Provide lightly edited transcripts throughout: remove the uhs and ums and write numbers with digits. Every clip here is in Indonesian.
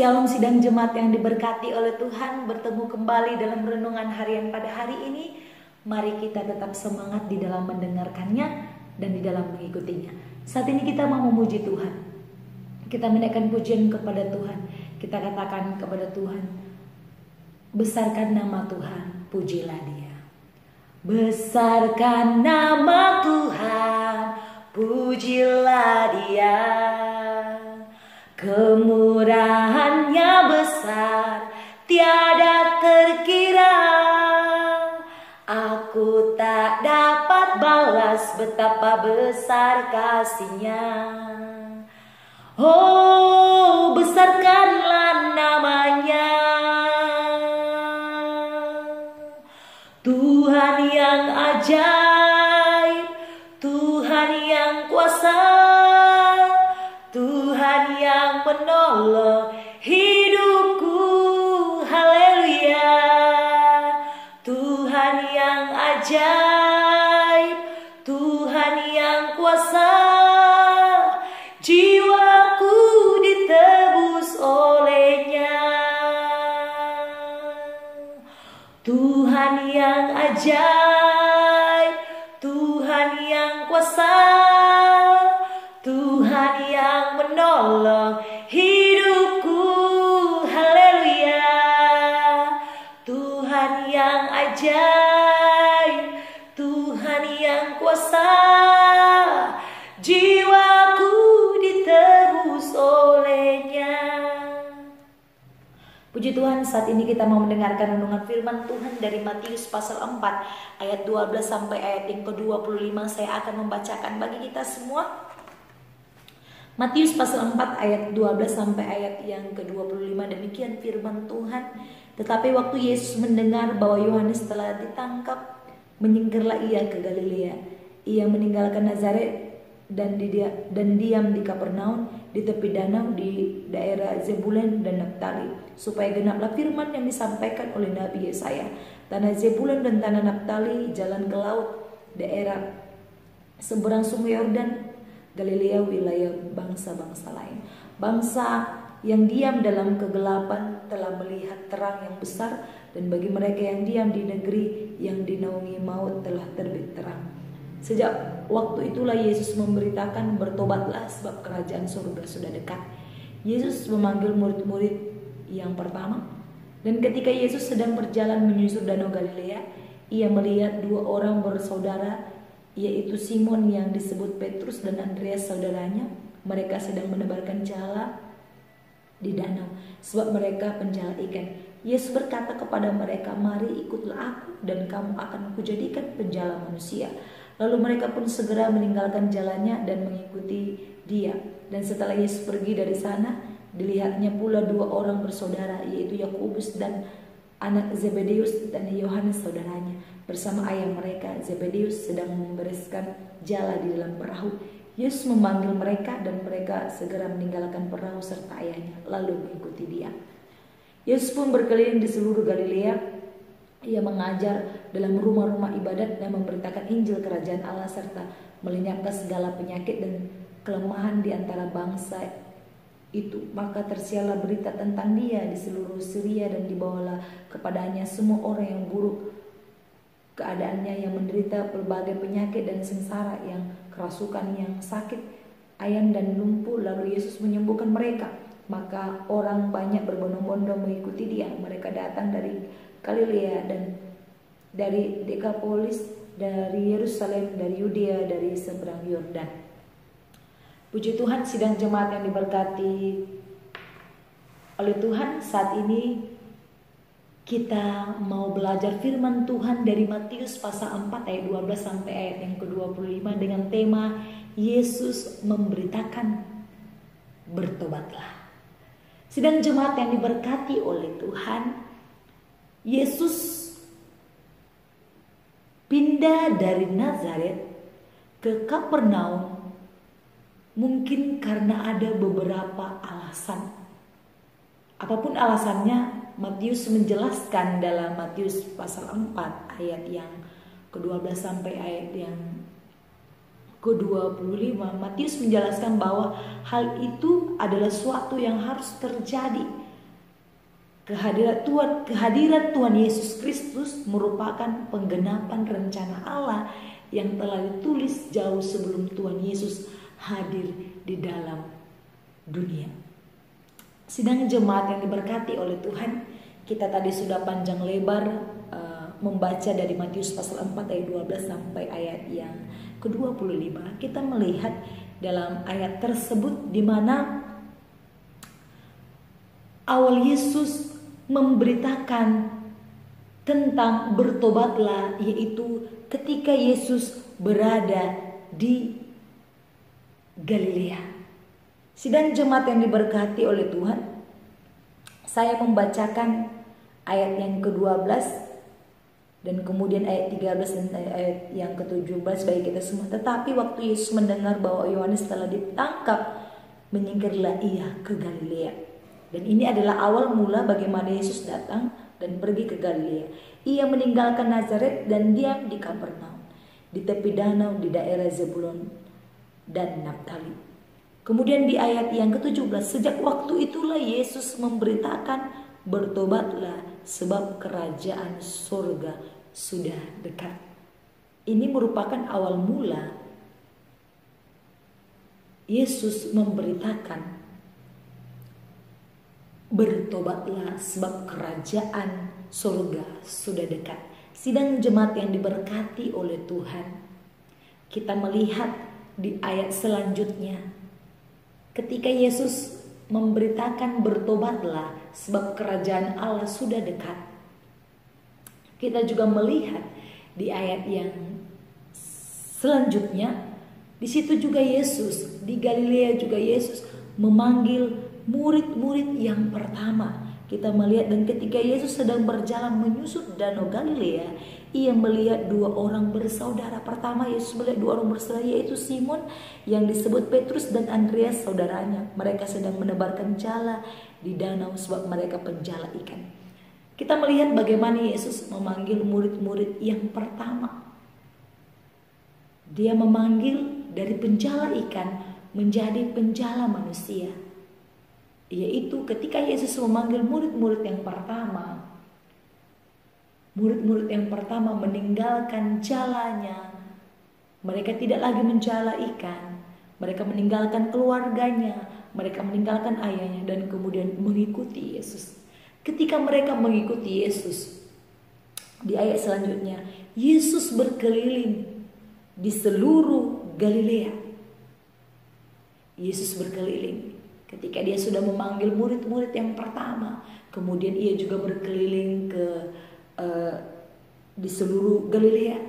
Shalom sidang jemaat yang diberkati oleh Tuhan, bertemu kembali dalam renungan harian pada hari ini. Mari kita tetap semangat di dalam mendengarkannya dan di dalam mengikutinya. Saat ini kita mau memuji Tuhan. Kita menaikkan pujian kepada Tuhan. Kita katakan kepada Tuhan, besarkan nama Tuhan, pujilah Dia. Besarkan nama Tuhan, pujilah Dia. Kemurahannya besar, tiada terkira. Aku tak dapat balas betapa besar kasih-Nya. Oh, besarkanlah namanya, Tuhan yang ajaib, Tuhan yang kuasa, Tuhan yang menolong hidupku, haleluya. Tuhan yang ajaib, Tuhan yang kuasa, jiwaku ditebus oleh-Nya. Tuhan yang ajaib, Tuhan yang kuasa, Tuhan yang menolong hidupku, haleluya. Tuhan yang ajaib, Tuhan yang kuasa, jiwaku ditebus oleh-Nya. Puji Tuhan, saat ini kita mau mendengarkan renungan firman Tuhan dari Matius pasal 4 ayat 12 sampai ayat yang ke-25. Saya akan membacakan bagi kita semua. Matius pasal 4 ayat 12 sampai ayat yang ke-25, demikian firman Tuhan. Tetapi waktu Yesus mendengar bahwa Yohanes telah ditangkap, menyingkirlah ia ke Galilea. Ia meninggalkan Nazaret dan diam di Kapernaum di tepi danau di daerah Zebulun dan Naftali, supaya genaplah firman yang disampaikan oleh Nabi Yesaya. Tanah Zebulun dan tanah Naftali, jalan ke laut, daerah seberang sungai Yordan, Galilea, wilayah bangsa-bangsa lain. Bangsa yang diam dalam kegelapan telah melihat terang yang besar, dan bagi mereka yang diam di negeri yang dinaungi maut telah terbit terang. Sejak waktu itulah Yesus memberitakan, bertobatlah sebab kerajaan surga sudah dekat. Yesus memanggil murid-murid yang pertama, dan ketika Yesus sedang berjalan menyusur danau Galilea, ia melihat dua orang bersaudara, yaitu Simon yang disebut Petrus dan Andreas saudaranya. Mereka sedang menebarkan jala di danau, sebab mereka penjala ikan. Yesus berkata kepada mereka, mari ikutlah aku dan kamu akan kujadikan penjala manusia. Lalu mereka pun segera meninggalkan jalannya dan mengikuti Dia. Dan setelah Yesus pergi dari sana, dilihatnya pula dua orang bersaudara, yaitu Yakobus dan anak Zebedeus dan Yohanes saudaranya, bersama ayah mereka Zebedeus sedang membereskan jala di dalam perahu. Yesus memanggil mereka dan mereka segera meninggalkan perahu serta ayahnya lalu mengikuti Dia. Yesus pun berkeliling di seluruh Galilea. Ia mengajar dalam rumah-rumah ibadat dan memberitakan Injil kerajaan Allah serta melenyapkan segala penyakit dan kelemahan di antara bangsa itu. Maka tersiarlah berita tentang Dia di seluruh Syria, dan dibawalah kepadanya semua orang yang buruk keadaannya, yang menderita berbagai penyakit dan sengsara, yang kerasukan, yang sakit, ayan dan lumpuh. Lalu Yesus menyembuhkan mereka. Maka orang banyak berbondong-bondong mengikuti Dia. Mereka datang dari Galilea dan dari Dekapolis, dari Yerusalem, dari Yudea, dari seberang Yordan. Puji Tuhan, sidang jemaat yang diberkati oleh Tuhan, saat ini kita mau belajar firman Tuhan dari Matius pasal 4 ayat 12 sampai ayat yang ke-25 dengan tema Yesus memberitakan, bertobatlah. Sidang jemaat yang diberkati oleh Tuhan, Yesus pindah dari Nazaret ke Kapernaum mungkin karena ada beberapa alasan. Apapun alasannya, Matius menjelaskan dalam Matius pasal 4 ayat yang ke-12 sampai ayat yang ke-25, Matius menjelaskan bahwa hal itu adalah suatu yang harus terjadi Kehadiran Tuhan Yesus Kristus merupakan penggenapan rencana Allah yang telah ditulis jauh sebelum Tuhan Yesus hadir di dalam dunia. Sidang jemaat yang diberkati oleh Tuhan, kita tadi sudah panjang lebar membaca dari Matius pasal 4 ayat 12 sampai ayat yang ke-25. Kita melihat dalam ayat tersebut di mana awal Yesus memberitakan tentang bertobatlah, yaitu ketika Yesus berada di Galilea. Sidang jemaat yang diberkati oleh Tuhan, saya membacakan ayat yang ke-12 dan kemudian ayat 13 dan ayat yang ke-17 bagi kita semua. Tetapi waktu Yesus mendengar bahwa Yohanes telah ditangkap, menyingkirlah ia ke Galilea. Dan ini adalah awal mula bagaimana Yesus datang dan pergi ke Galilea. Ia meninggalkan Nazaret dan diam di Kapernaum, di tepi danau di daerah Zebulon dan Naftali. Kemudian di ayat yang ke-17, sejak waktu itulah Yesus memberitakan, bertobatlah sebab kerajaan surga sudah dekat. Ini merupakan awal mula Yesus memberitakan, bertobatlah sebab kerajaan surga sudah dekat. Sidang jemaat yang diberkati oleh Tuhan, kita melihat di ayat selanjutnya, ketika Yesus memberitakan bertobatlah sebab kerajaan Allah sudah dekat, kita juga melihat di ayat yang selanjutnya, di situ juga Yesus, di Galilea juga Yesus memanggil murid-murid yang pertama. Kita melihat dan ketika Yesus sedang berjalan menyusut danau Galilea, ia melihat dua orang bersaudara. Pertama, Yesus melihat dua orang bersaudara, yaitu Simon yang disebut Petrus dan Andreas saudaranya. Mereka sedang menebarkan jala di danau sebab mereka penjala ikan. Kita melihat bagaimana Yesus memanggil murid-murid yang pertama. Dia memanggil dari penjala ikan menjadi penjala manusia. Yaitu ketika Yesus memanggil murid-murid yang pertama, murid-murid yang pertama meninggalkan jalannya. Mereka tidak lagi menjala ikan, mereka meninggalkan keluarganya, mereka meninggalkan ayahnya dan kemudian mengikuti Yesus. Ketika mereka mengikuti Yesus, di ayat selanjutnya, Yesus berkeliling di seluruh Galilea. Yesus berkeliling. Ketika dia sudah memanggil murid-murid yang pertama, kemudian ia juga berkeliling di seluruh Galilea.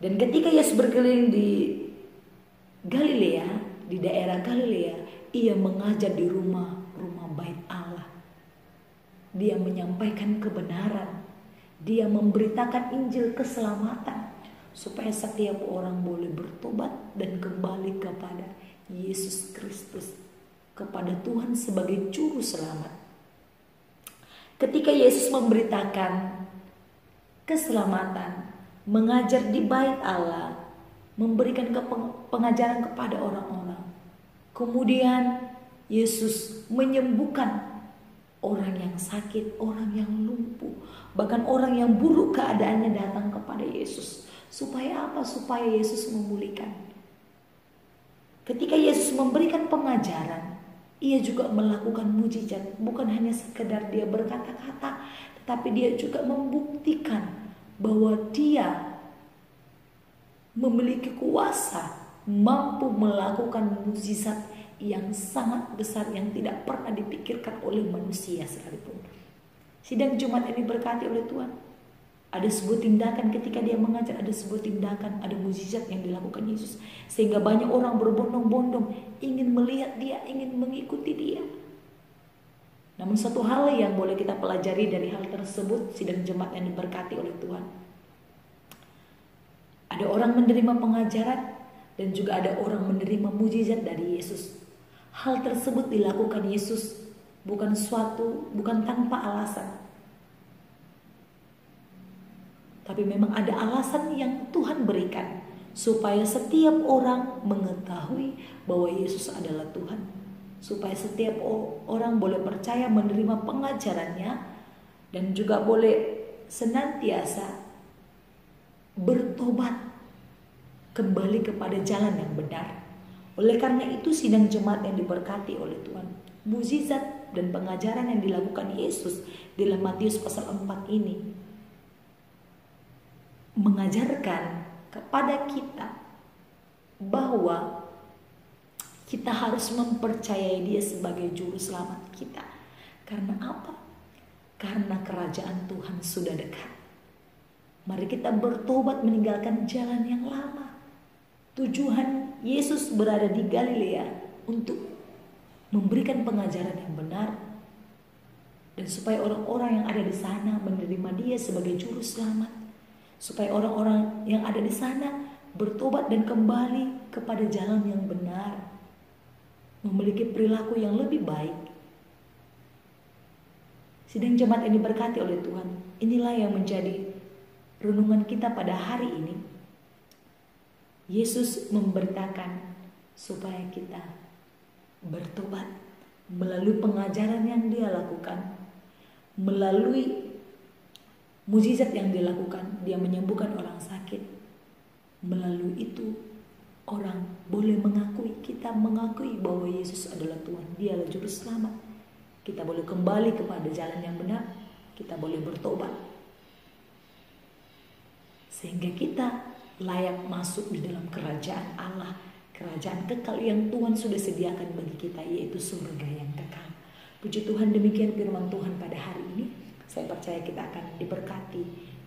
Dan ketika Yesus berkeliling di Galilea, di daerah Galilea, ia mengajar di rumah-rumah bait Allah. Dia menyampaikan kebenaran, dia memberitakan Injil keselamatan, supaya setiap orang boleh bertobat dan kembali kepada Yesus Kristus, kepada Tuhan sebagai juru selamat. Ketika Yesus memberitakan keselamatan, mengajar di bait Allah, memberikan pengajaran kepada orang-orang. Kemudian Yesus menyembuhkan orang yang sakit, orang yang lumpuh, bahkan orang yang buruk keadaannya datang kepada Yesus. Supaya apa? Supaya Yesus memulihkan. Ketika Yesus memberikan pengajaran, ia juga melakukan mujizat. Bukan hanya sekedar dia berkata-kata, tetapi dia juga membuktikan bahwa dia memiliki kuasa, mampu melakukan mujizat yang sangat besar yang tidak pernah dipikirkan oleh manusia sekalipun. Sidang Jumat ini berkati oleh Tuhan. Ada sebuah tindakan ketika dia mengajar, ada sebuah tindakan, ada mujizat yang dilakukan Yesus. Sehingga banyak orang berbondong-bondong ingin melihat dia, ingin mengikuti dia. Namun satu hal yang boleh kita pelajari dari hal tersebut, sidang jemaat yang diberkati oleh Tuhan. Ada orang menerima pengajaran dan juga ada orang menerima mujizat dari Yesus. Hal tersebut dilakukan Yesus bukan tanpa alasan. Tapi memang ada alasan yang Tuhan berikan supaya setiap orang mengetahui bahwa Yesus adalah Tuhan. supaya setiap orang boleh percaya menerima pengajarannya dan juga boleh senantiasa bertobat kembali kepada jalan yang benar. Oleh karena itu sidang jemaat yang diberkati oleh Tuhan, mukjizat dan pengajaran yang dilakukan Yesus dalam Matius pasal 4 ini mengajarkan kepada kita bahwa kita harus mempercayai Dia sebagai juru selamat kita. Karena apa? Karena kerajaan Tuhan sudah dekat. Mari kita bertobat meninggalkan jalan yang lama. Tujuan Yesus berada di Galilea untuk memberikan pengajaran yang benar dan supaya orang-orang yang ada di sana menerima Dia sebagai juru selamat. Supaya orang-orang yang ada di sana bertobat dan kembali kepada jalan yang benar, memiliki perilaku yang lebih baik. Sidang jemaat yang diberkati oleh Tuhan, inilah yang menjadi renungan kita pada hari ini. Yesus memberitakan supaya kita bertobat melalui pengajaran yang Dia lakukan, melalui mukjizat yang Dia lakukan. Dia menyembuhkan orang sakit. Melalui itu orang boleh mengakui, kita mengakui bahwa Yesus adalah Tuhan, Dia adalah juru selamat. Kita boleh kembali kepada jalan yang benar, kita boleh bertobat, sehingga kita layak masuk di dalam kerajaan Allah, kerajaan kekal yang Tuhan sudah sediakan bagi kita, yaitu surga yang kekal. Puji Tuhan, demikian firman Tuhan pada hari ini. Saya percaya kita akan diberkati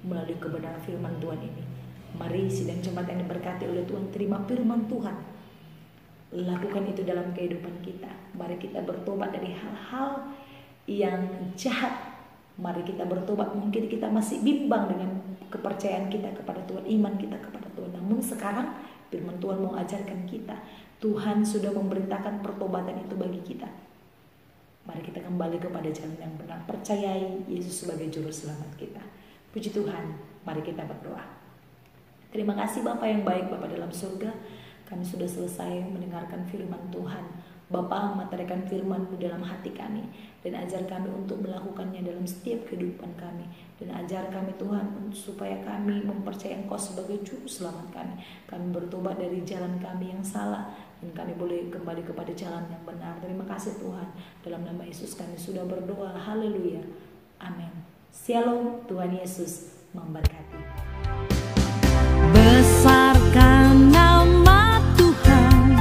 melalui kebenaran firman Tuhan ini. Mari sidang jemaat yang diberkati oleh Tuhan, terima firman Tuhan, lakukan itu dalam kehidupan kita. Mari kita bertobat dari hal-hal yang jahat. Mari kita bertobat. Mungkin kita masih bimbang dengan kepercayaan kita kepada Tuhan, iman kita kepada Tuhan. Namun sekarang firman Tuhan mau ajarkan kita, Tuhan sudah memberitakan pertobatan itu bagi kita. Mari kita kembali kepada jalan yang benar, percayai Yesus sebagai juru selamat kita. Puji Tuhan, mari kita berdoa. Terima kasih Bapa yang baik, Bapa dalam surga, kami sudah selesai mendengarkan firman Tuhan. Bapa, materikan firman-Mu dalam hati kami, dan ajar kami untuk melakukannya dalam setiap kehidupan kami. Dan ajar kami Tuhan supaya kami mempercayai Engkau sebagai juru selamat kami. Kami bertobat dari jalan kami yang salah, dan kami boleh kembali kepada jalan yang benar. Terima kasih Tuhan, dalam nama Yesus kami sudah berdoa. Haleluya, amin. Shalom, Tuhan Yesus memberkati. Besarkan nama Tuhan,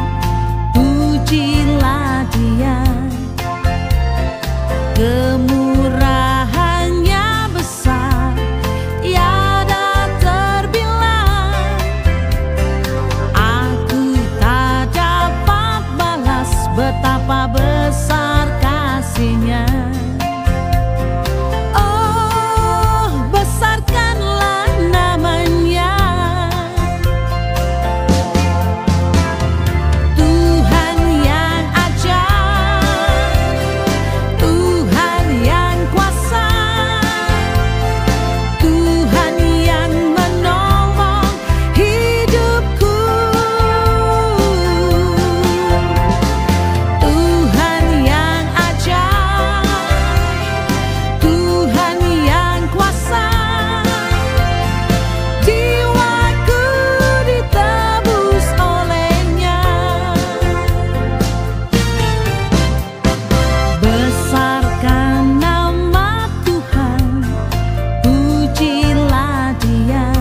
pujilah Dia, kemurahannya besar, tiada terbilang. Aku tak dapat balas betapa besar kasih-Nya. Oh, besarkanlah namanya. Tuhan yang ajaib, Tuhan yang kuasa, Tuhan yang menolong hidupku, Tuhan yang ajaib, Tuhan yang kuasa, jiwaku ditebus oleh-Nya. Besarkan nama Tuhan, pujilah Dia,